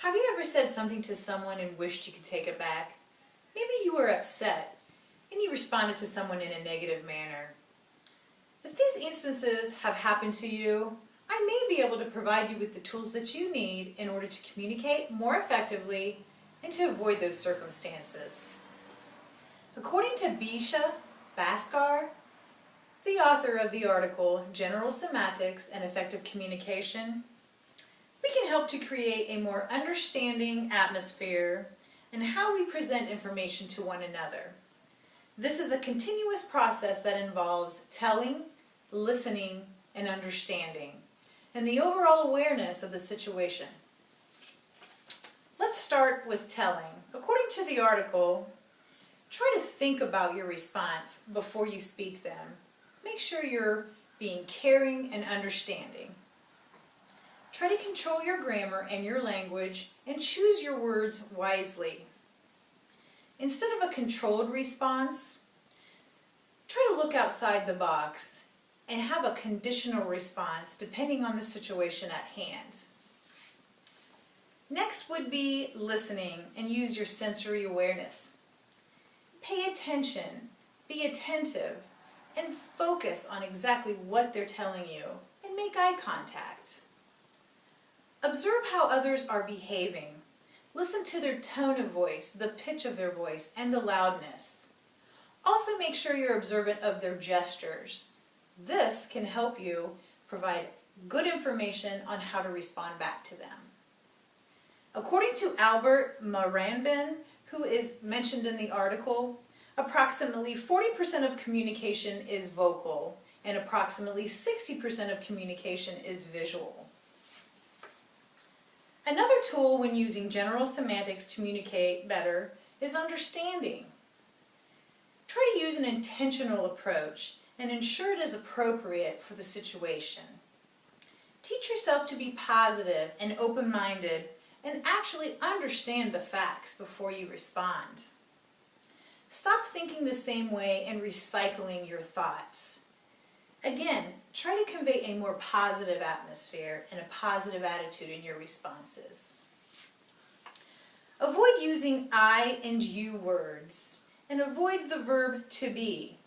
Have you ever said something to someone and wished you could take it back? Maybe you were upset and you responded to someone in a negative manner. If these instances have happened to you, I may be able to provide you with the tools that you need in order to communicate more effectively and to avoid those circumstances. According to Bisha Bhaskar, the author of the article General Semantics and Effective Communication, we can help to create a more understanding atmosphere in how we present information to one another. This is a continuous process that involves telling, listening, and understanding, and the overall awareness of the situation. Let's start with telling. According to the article, try to think about your response before you speak them. Make sure you're being caring and understanding. Try to control your grammar and your language and choose your words wisely. Instead of a controlled response, try to look outside the box and have a conditional response depending on the situation at hand. Next would be listening and use your sensory awareness. Pay attention, be attentive, and focus on exactly what they're telling you and make eye contact. Observe how others are behaving. Listen to their tone of voice, the pitch of their voice, and the loudness. Also make sure you're observant of their gestures. This can help you provide good information on how to respond back to them. According to Albert Moranbin, who is mentioned in the article, approximately 40% of communication is vocal and approximately 60% of communication is visual. Another tool when using general semantics to communicate better is understanding. Try to use an intentional approach and ensure it is appropriate for the situation. Teach yourself to be positive and open-minded and actually understand the facts before you respond. Stop thinking the same way and recycling your thoughts. Again, try to convey a more positive atmosphere and a positive attitude in your responses. Avoid using I and you words and avoid the verb to be.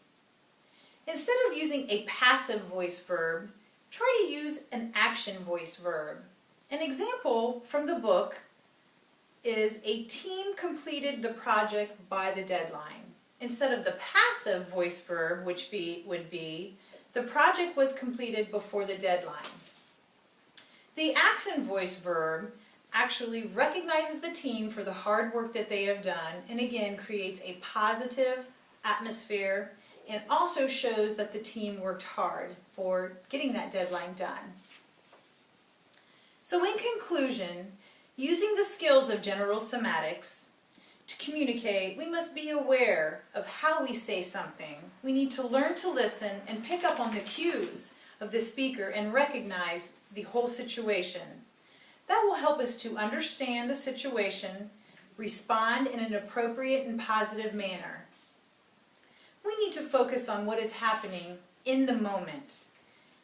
Instead of using a passive voice verb, try to use an action voice verb. An example from the book is a team completed the project by the deadline. Instead of the passive voice verb, which would be the project was completed before the deadline. The action voice verb actually recognizes the team for the hard work that they have done and again creates a positive atmosphere and also shows that the team worked hard for getting that deadline done. So in conclusion, using the skills of general semantics to communicate, we must be aware of how we say something. We need to learn to listen and pick up on the cues of the speaker and recognize the whole situation. That will help us to understand the situation, respond in an appropriate and positive manner. We need to focus on what is happening in the moment.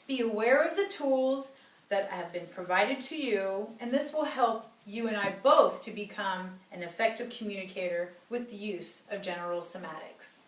Be aware of the tools that have been provided to you, and this will help you and I both to become an effective communicator with the use of general semantics.